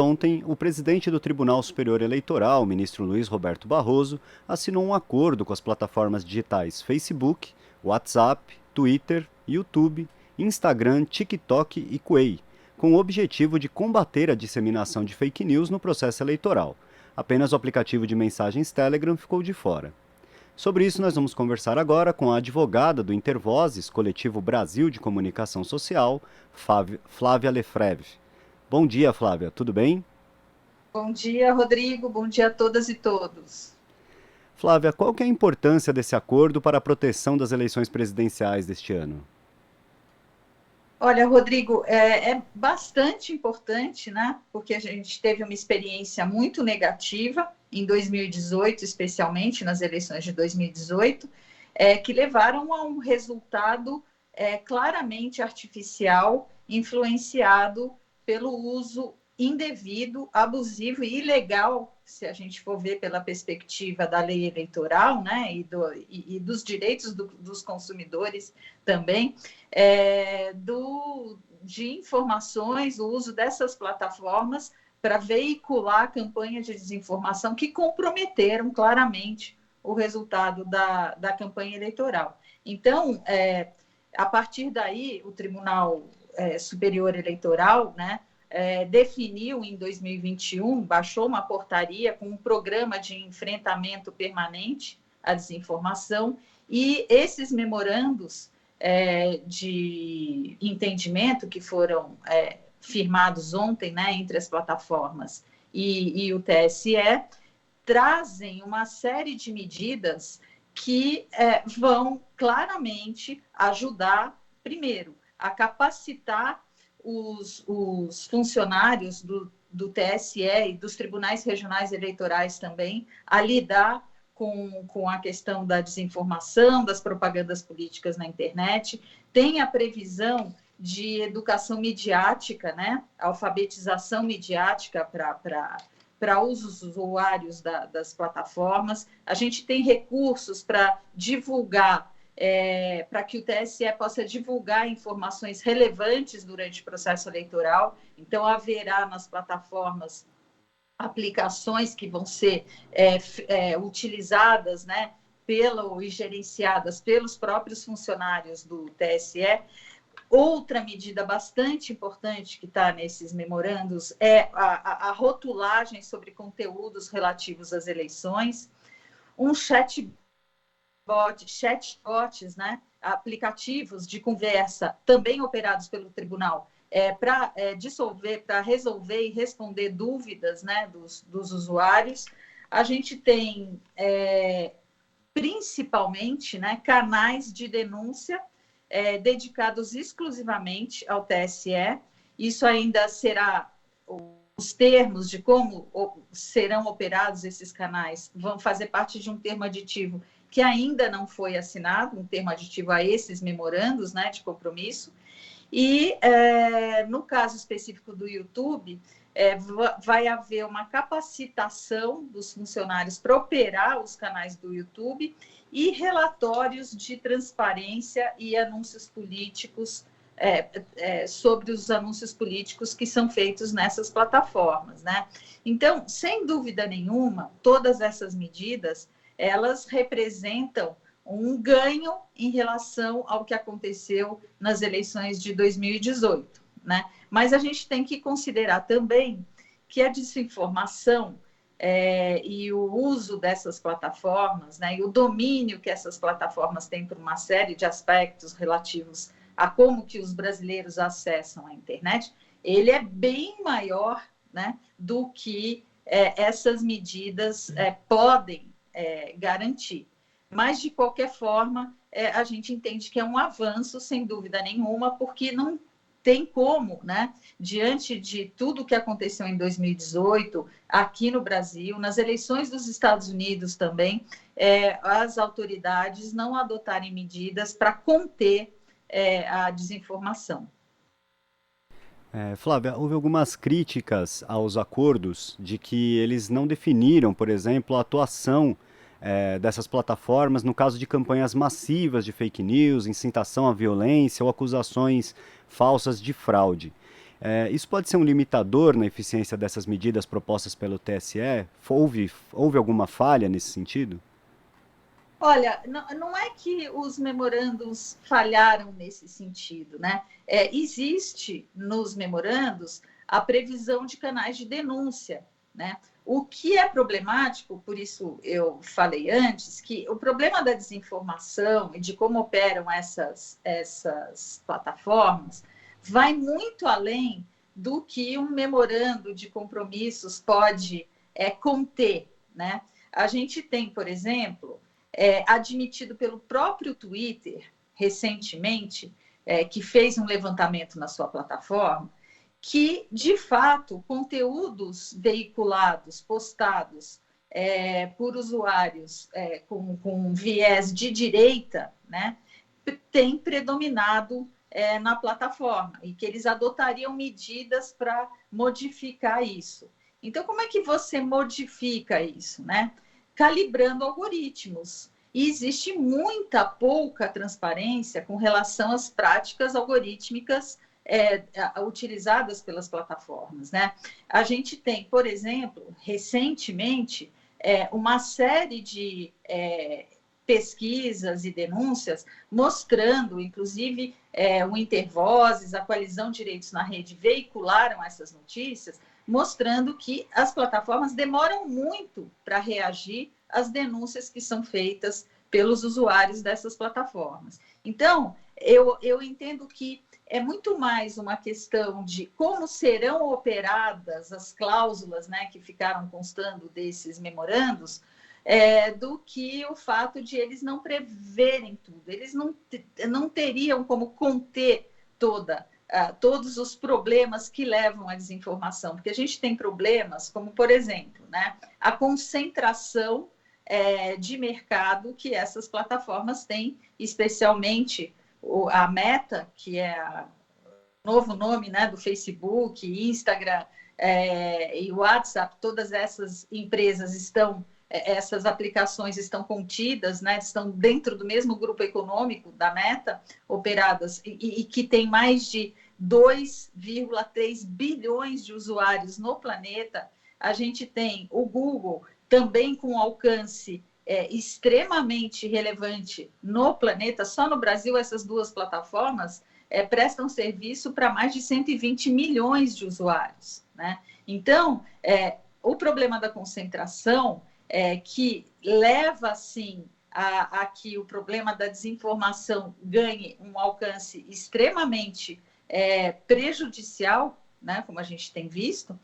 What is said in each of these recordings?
ontem, o presidente do Tribunal Superior Eleitoral, o ministro Luiz Roberto Barroso, assinou um acordo com as plataformas digitais Facebook, WhatsApp, Twitter, YouTube, Instagram, TikTok e Quay, com o objetivo de combater a disseminação de fake news no processo eleitoral. Apenas o aplicativo de mensagens Telegram ficou de fora. Sobre isso, nós vamos conversar agora com a advogada do Intervozes, Coletivo Brasil de Comunicação Social, Flávia Lefreve. Bom dia, Flávia, tudo bem? Bom dia, Rodrigo. Bom dia a todas e todos. Flávia, qual que é a importância desse acordo para a proteção das eleições presidenciais deste ano? Olha, Rodrigo, é bastante importante, né? Porque a gente teve uma experiência muito negativa em 2018, especialmente nas eleições de 2018, que levaram a um resultado claramente artificial, influenciado pelo uso indevido, abusivo e ilegal, se a gente for ver pela perspectiva da lei eleitoral, né, e dos direitos dos consumidores também, de informações, o uso dessas plataformas para veicular campanhas de desinformação que comprometeram claramente o resultado da campanha eleitoral. Então, a partir daí, o Tribunal Superior Eleitoral, né, definiu em 2021, baixou uma portaria com um programa de enfrentamento permanente à desinformação, e esses memorandos de entendimento que foram firmados ontem, né, entre as plataformas e o TSE, trazem uma série de medidas que vão claramente ajudar, primeiro, a capacitar os funcionários do TSE e dos tribunais regionais eleitorais também a lidar com a questão da desinformação, das propagandas políticas na internet. Tem a previsão de educação midiática, né? Alfabetização midiática para os usuários das plataformas. A gente tem recursos para divulgar, para que o TSE possa divulgar informações relevantes durante o processo eleitoral. Então, haverá nas plataformas aplicações que vão ser utilizadas, né, e gerenciadas pelos próprios funcionários do TSE. Outra medida bastante importante que está nesses memorandos é a rotulagem sobre conteúdos relativos às eleições, um chatbots, né, aplicativos de conversa também operados pelo tribunal, para dissolver, para resolver e responder dúvidas, né, dos usuários. A gente tem, principalmente, né, canais de denúncia dedicados exclusivamente ao TSE. Isso ainda será, os termos de como serão operados esses canais vão fazer parte de um termo aditivo que ainda não foi assinado, um termo aditivo a esses memorandos, né, de compromisso. E, no caso específico do YouTube, vai haver uma capacitação dos funcionários para operar os canais do YouTube e relatórios de transparência e anúncios políticos, sobre os anúncios políticos que são feitos nessas plataformas, né? Então, sem dúvida nenhuma, todas essas medidas, elas representam um ganho em relação ao que aconteceu nas eleições de 2018, né? Mas a gente tem que considerar também que a desinformação e o uso dessas plataformas, né, e o domínio que essas plataformas têm por uma série de aspectos relativos a como que os brasileiros acessam a internet, ele é bem maior, né, do que essas medidas podem garantir. Mas, de qualquer forma, a gente entende que é um avanço, sem dúvida nenhuma, porque não tem como, né, diante de tudo o que aconteceu em 2018, aqui no Brasil, nas eleições dos Estados Unidos também, as autoridades não adotarem medidas para conter a desinformação. Flávia, houve algumas críticas aos acordos de que eles não definiram, por exemplo, a atuação dessas plataformas no caso de campanhas massivas de fake news, incitação à violência ou acusações falsas de fraude. Isso pode ser um limitador na eficiência dessas medidas propostas pelo TSE? Houve alguma falha nesse sentido? Olha, não é que os memorandos falharam nesse sentido, né? Existe nos memorandos a previsão de canais de denúncia, né? O que é problemático, por isso eu falei antes, que o problema da desinformação e de como operam essas plataformas vai muito além do que um memorando de compromissos pode conter, né? A gente tem, por exemplo, admitido pelo próprio Twitter, recentemente, que fez um levantamento na sua plataforma, que, de fato, conteúdos veiculados, postados por usuários com viés de direita, né, tem predominado na plataforma e que eles adotariam medidas para modificar isso. Então, como é que você modifica isso, né? Calibrando algoritmos. E existe muita pouca transparência com relação às práticas algorítmicas utilizadas pelas plataformas, né? A gente tem, por exemplo, recentemente, uma série de pesquisas e denúncias mostrando, inclusive, o Intervozes, a Coalizão Direitos na Rede veicularam essas notícias, mostrando que as plataformas demoram muito para reagir às denúncias que são feitas pelos usuários dessas plataformas. Então, eu entendo que é muito mais uma questão de como serão operadas as cláusulas, né, que ficaram constando desses memorandos, do que o fato de eles não preverem tudo. Eles não teriam como conter todos os problemas que levam à desinformação, porque a gente tem problemas como, por exemplo, né, a concentração de mercado que essas plataformas têm, especialmente a Meta, que é o novo nome, né, do Facebook, Instagram e WhatsApp. Todas essas empresas essas aplicações estão contidas, né, estão dentro do mesmo grupo econômico da Meta, operadas, e que tem mais de 2,3 bilhões de usuários no planeta. A gente tem o Google, também com alcance extremamente relevante no planeta. Só no Brasil, essas duas plataformas prestam serviço para mais de 120 milhões de usuários, né? Então, o problema da concentração que leva, assim, a que o problema da desinformação ganhe um alcance extremamente prejudicial, né, como a gente tem visto,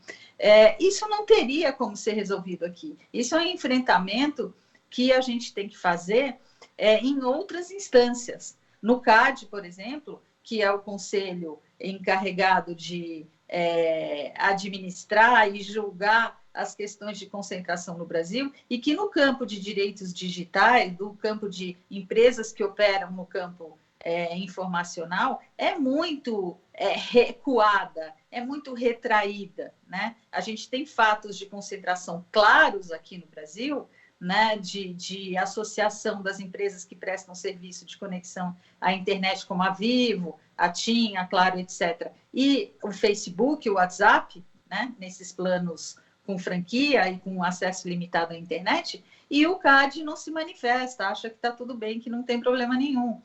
isso não teria como ser resolvido aqui. Isso é um enfrentamento que a gente tem que fazer em outras instâncias. No CAD, por exemplo, que é o conselho encarregado de administrar e julgar as questões de concentração no Brasil, e que no campo de direitos digitais, do campo de empresas que operam no campo informacional, é muito recuada, é muito retraída, né? A gente tem fatos de concentração claros aqui no Brasil, né, de associação das empresas que prestam serviço de conexão à internet, como a Vivo, a TIM, a Claro, etc., e o Facebook, o WhatsApp, né, nesses planos com franquia e com acesso limitado à internet, e o CAD não se manifesta, acha que está tudo bem, que não tem problema nenhum.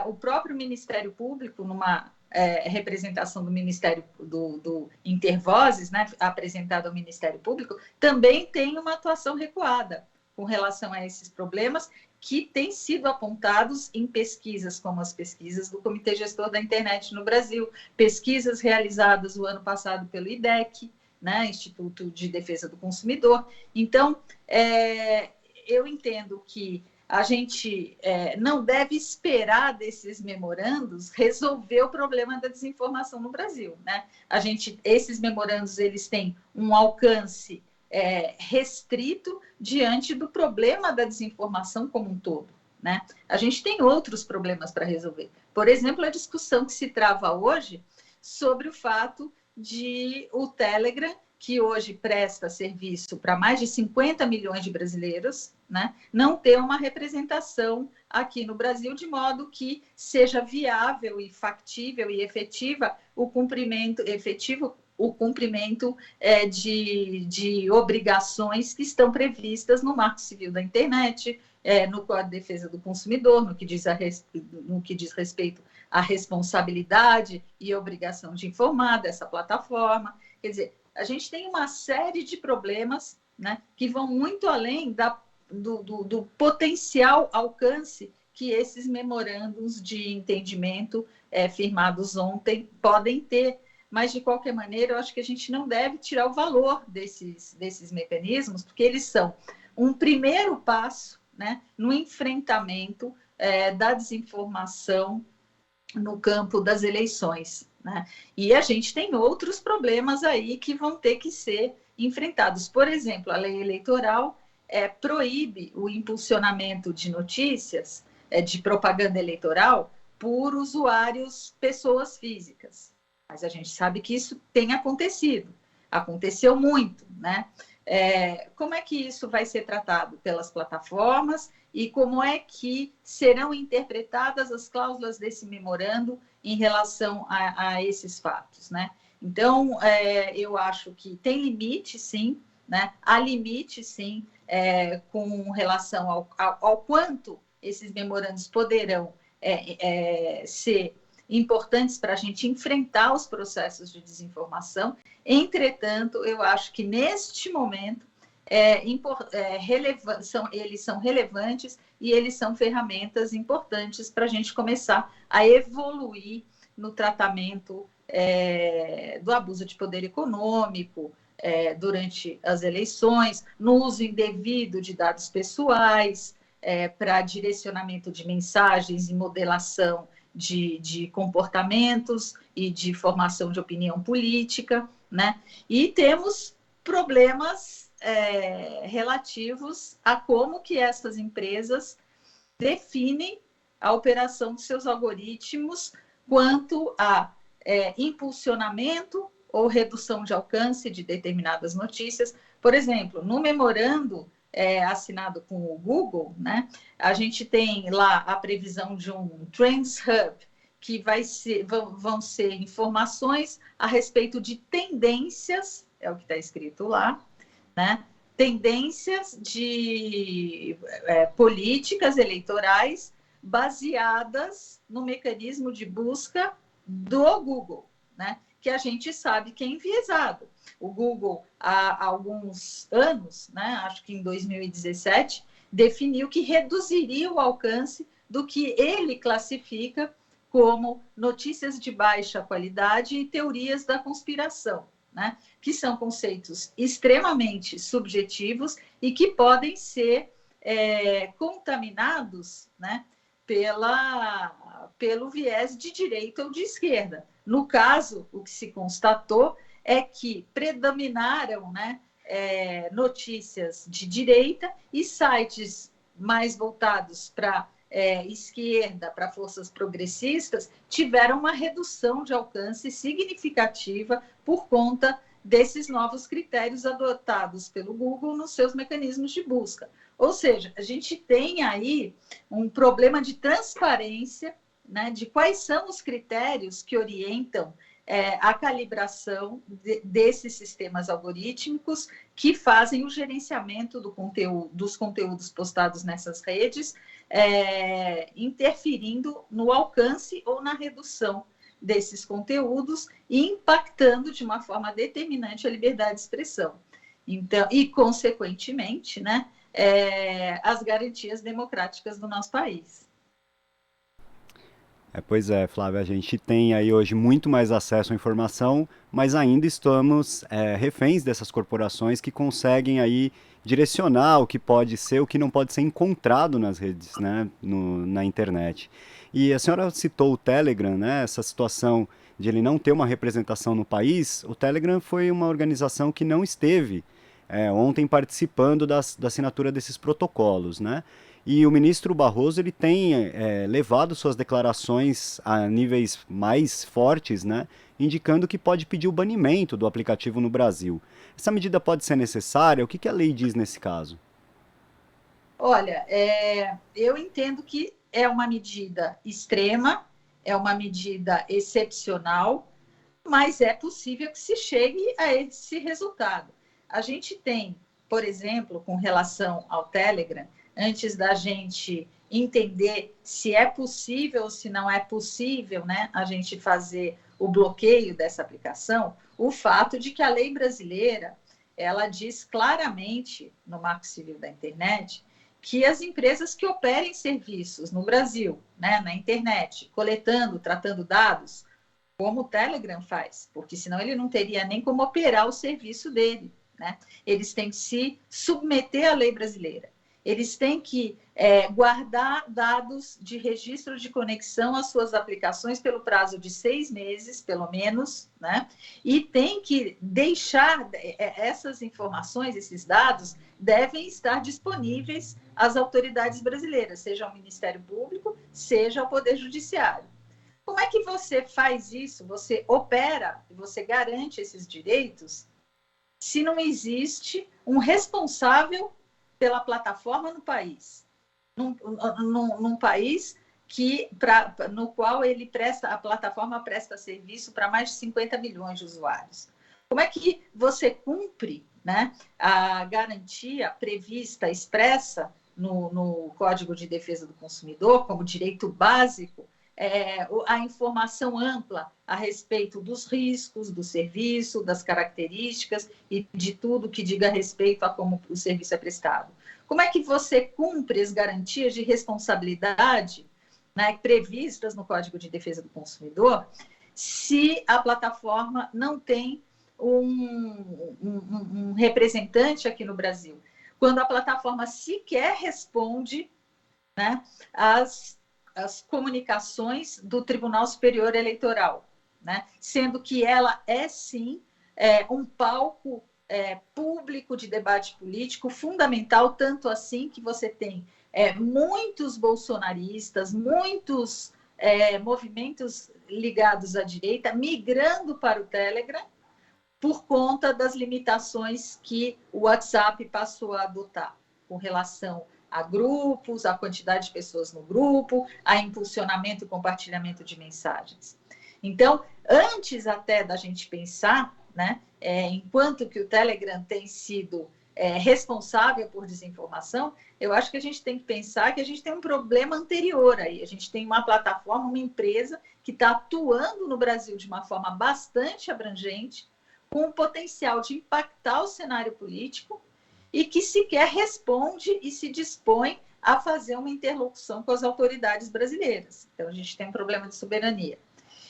O próprio Ministério Público, numa representação do Ministério do Intervozes, né, apresentada ao Ministério Público, também tem uma atuação recuada com relação a esses problemas que têm sido apontados em pesquisas, como as pesquisas do Comitê Gestor da Internet no Brasil, pesquisas realizadas o ano passado pelo IDEC, né, Instituto de Defesa do Consumidor. Então, eu entendo que a gente não deve esperar desses memorandos resolver o problema da desinformação no Brasil, né? Esses memorandos, eles têm um alcance restrito diante do problema da desinformação como um todo, né? A gente tem outros problemas para resolver. Por exemplo, a discussão que se trava hoje sobre o fato de o Telegram, que hoje presta serviço para mais de 50 milhões de brasileiros, né, não ter uma representação aqui no Brasil, de modo que seja viável e factível e efetiva o cumprimento de obrigações que estão previstas no Marco Civil da Internet, no Código de Defesa do Consumidor, no que diz respeito à responsabilidade e obrigação de informar dessa plataforma. Quer dizer, a gente tem uma série de problemas, né, que vão muito além do potencial alcance que esses memorandos de entendimento firmados ontem podem ter. Mas, de qualquer maneira, eu acho que a gente não deve tirar o valor desses mecanismos, porque eles são um primeiro passo, né, no enfrentamento da desinformação no campo das eleições, né? E a gente tem outros problemas aí que vão ter que ser enfrentados. Por exemplo, a lei eleitoral proíbe o impulsionamento de notícias, de propaganda eleitoral, por usuários, pessoas físicas. Mas a gente sabe que isso tem acontecido, aconteceu muito, né? Como é que isso vai ser tratado pelas plataformas e como é que serão interpretadas as cláusulas desse memorando em relação a esses fatos, né? Então, eu acho que tem limite, sim, né? Há limite, sim, com relação ao quanto esses memorandos poderão ser importantes para a gente enfrentar os processos de desinformação. Entretanto, eu acho que neste momento eles são relevantes e eles são ferramentas importantes para a gente começar a evoluir no tratamento do abuso de poder econômico durante as eleições, no uso indevido de dados pessoais, para direcionamento de mensagens e modelação de comportamentos e de formação de opinião política, né? E temos problemas relativos a como que essas empresas definem a operação dos seus algoritmos quanto a impulsionamento ou redução de alcance de determinadas notícias. Por exemplo, no memorando assinado com o Google, né, a gente tem lá a previsão de um Trends Hub, que vão ser informações a respeito de tendências, é o que está escrito lá, né, tendências de políticas eleitorais baseadas no mecanismo de busca do Google, né, que a gente sabe que é enviesado. O Google, há alguns anos, né, acho que em 2017, definiu que reduziria o alcance do que ele classifica como notícias de baixa qualidade e teorias da conspiração, né, que são conceitos extremamente subjetivos e que podem ser contaminados, né, pelo viés de direita ou de esquerda. No caso, o que se constatou é que predominaram, né, notícias de direita e sites mais voltados para esquerda, para forças progressistas, tiveram uma redução de alcance significativa por conta desses novos critérios adotados pelo Google nos seus mecanismos de busca. Ou seja, a gente tem aí um problema de transparência, né, de quais são os critérios que orientam a calibração desses sistemas algorítmicos que fazem o gerenciamento dos conteúdos postados nessas redes, interferindo no alcance ou na redução desses conteúdos e impactando de uma forma determinante a liberdade de expressão. Então, e, consequentemente, né, as garantias democráticas do nosso país. Pois é, Flávia, a gente tem aí hoje muito mais acesso à informação, mas ainda estamos reféns dessas corporações que conseguem aí direcionar o que pode ser, o que não pode ser encontrado nas redes, né, na internet. E a senhora citou o Telegram, né, essa situação de ele não ter uma representação no país. O Telegram foi uma organização que não esteve ontem participando da assinatura desses protocolos, né? E o ministro Barroso ele tem levado suas declarações a níveis mais fortes, né, indicando que pode pedir o banimento do aplicativo no Brasil. Essa medida pode ser necessária? O que a lei diz nesse caso? Olha, eu entendo que é uma medida extrema, é uma medida excepcional, mas é possível que se chegue a esse resultado. A gente tem, por exemplo, com relação ao Telegram, antes da gente entender se é possível ou se não é possível, né, a gente fazer o bloqueio dessa aplicação, o fato de que a lei brasileira, ela diz claramente no Marco Civil da Internet que as empresas que operem serviços no Brasil, né, na internet, coletando, tratando dados, como o Telegram faz, porque senão ele não teria nem como operar o serviço dele, né? Eles têm que se submeter à lei brasileira. Eles têm que guardar dados de registro de conexão às suas aplicações pelo prazo de 6 meses, pelo menos, né? E tem que deixar essas informações, esses dados, devem estar disponíveis às autoridades brasileiras, seja ao Ministério Público, seja ao Poder Judiciário. Como é que você faz isso? Você opera, você garante esses direitos se não existe um responsável pela plataforma no país, num país no qual a plataforma presta serviço para mais de 50 milhões de usuários. Como é que você cumpre, né, a garantia prevista, expressa no Código de Defesa do Consumidor, como direito básico, a informação ampla a respeito dos riscos do serviço, das características e de tudo que diga respeito a como o serviço é prestado? Como é que você cumpre as garantias de responsabilidade, né, previstas no Código de Defesa do Consumidor, se a plataforma não tem um representante aqui no Brasil? Quando a plataforma sequer responde, né, às comunicações do Tribunal Superior Eleitoral, né? Sendo que ela é, sim, um palco público de debate político fundamental, tanto assim que você tem muitos bolsonaristas, muitos movimentos ligados à direita migrando para o Telegram por conta das limitações que o WhatsApp passou a adotar com relação a grupos, a quantidade de pessoas no grupo, a impulsionamento e compartilhamento de mensagens. Então, antes até da gente pensar, né, enquanto que o Telegram tem sido responsável por desinformação, eu acho que a gente tem que pensar que a gente tem um problema anterior aí. A gente tem uma plataforma, uma empresa que está atuando no Brasil de uma forma bastante abrangente, com o potencial de impactar o cenário político, e que sequer responde e se dispõe a fazer uma interlocução com as autoridades brasileiras. Então, a gente tem um problema de soberania.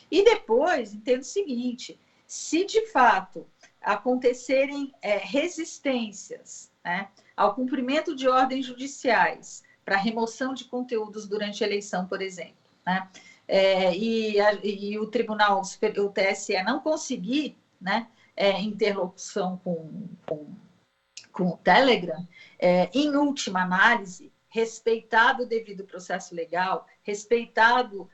E depois, entendo o seguinte, se de fato acontecerem resistências, né, ao cumprimento de ordens judiciais para remoção de conteúdos durante a eleição, por exemplo, né, e o Tribunal, o TSE, não conseguir, né, interlocução com o Telegram, em última análise, respeitado o devido processo legal, respeitados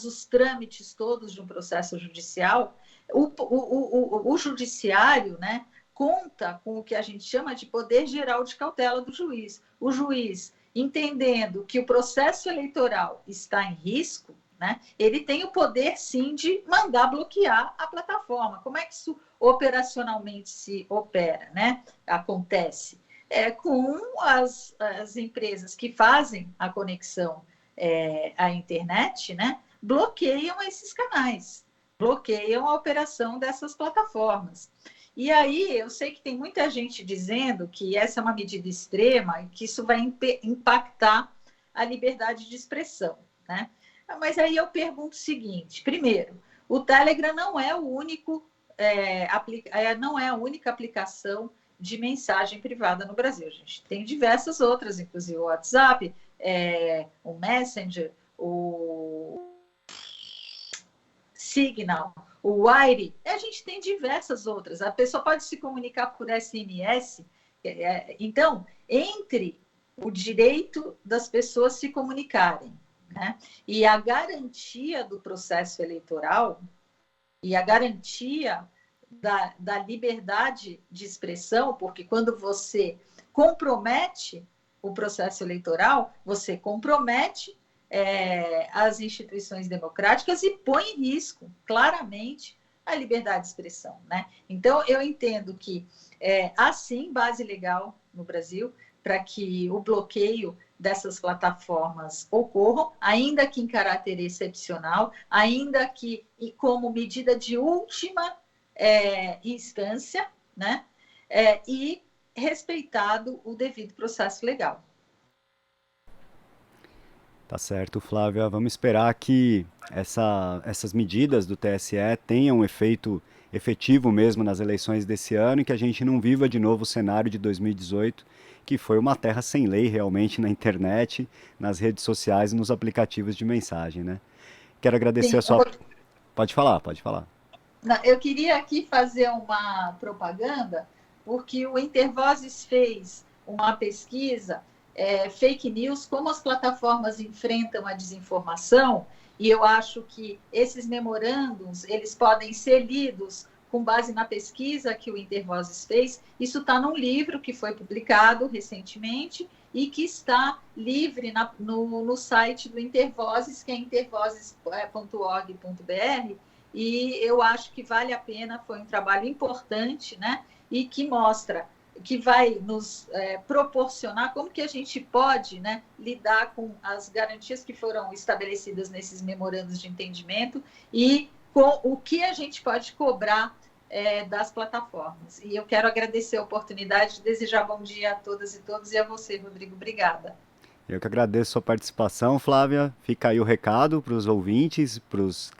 os trâmites todos de um processo judicial, o judiciário, né, conta com o que a gente chama de poder geral de cautela do juiz. O juiz, entendendo que o processo eleitoral está em risco, né, ele tem o poder, sim, de mandar bloquear a plataforma. Como é que isso operacionalmente se opera, né? Acontece com as empresas que fazem a conexão à internet, né? Bloqueiam esses canais, bloqueiam a operação dessas plataformas. E aí, eu sei que tem muita gente dizendo que essa é uma medida extrema e que isso vai impactar a liberdade de expressão, né? Mas aí eu pergunto o seguinte: primeiro, o Telegram não é o único, não é a única aplicação de mensagem privada no Brasil. A gente tem diversas outras, inclusive o WhatsApp, o Messenger, o Signal, o Wire, a gente tem diversas outras. A pessoa pode se comunicar por SMS. Então, entre o direito das pessoas se comunicarem, né, e a garantia do processo eleitoral, e a garantia da liberdade de expressão, porque quando você compromete o processo eleitoral, você compromete as instituições democráticas e põe em risco, claramente, a liberdade de expressão, né? Então, eu entendo que há sim base legal no Brasil para que o bloqueio dessas plataformas ocorram, ainda que em caráter excepcional, ainda que e como medida de última instância, né? E respeitado o devido processo legal. Tá certo, Flávia. Vamos esperar que essas medidas do TSE tenham um efeito efetivo mesmo nas eleições desse ano e que a gente não viva de novo o cenário de 2018, que foi uma terra sem lei realmente na internet, nas redes sociais e nos aplicativos de mensagem, né? Quero agradecer Sim, a sua... Pode falar, pode falar. eu queria aqui fazer uma propaganda, porque o Intervozes fez uma pesquisa, fake news, como as plataformas enfrentam a desinformação, e eu acho que esses memorânduns, eles podem ser lidos com base na pesquisa que o Intervozes fez. Isso está num livro que foi publicado recentemente e que está livre no site do Intervozes, que é intervozes.org.br, e eu acho que vale a pena, foi um trabalho importante, né? E que mostra, que vai nos proporcionar como que a gente pode, né, lidar com as garantias que foram estabelecidas nesses memorandos de entendimento e com o que a gente pode cobrar das plataformas. E eu quero agradecer a oportunidade, desejar bom dia a todas e todos e a você, Rodrigo. Obrigada. Eu que agradeço a sua participação, Flávia. Fica aí o recado para os ouvintes,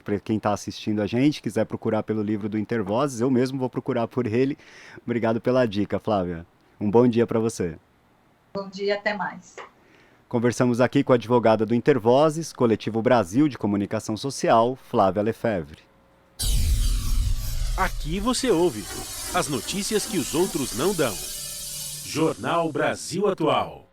para quem está assistindo a gente, quiser procurar pelo livro do Intervozes, eu mesmo vou procurar por ele. Obrigado pela dica, Flávia. Um bom dia para você. Bom dia, até mais. Conversamos aqui com a advogada do Intervozes, Coletivo Brasil de Comunicação Social, Flávia Lefebvre. Aqui você ouve as notícias que os outros não dão. Jornal Brasil Atual.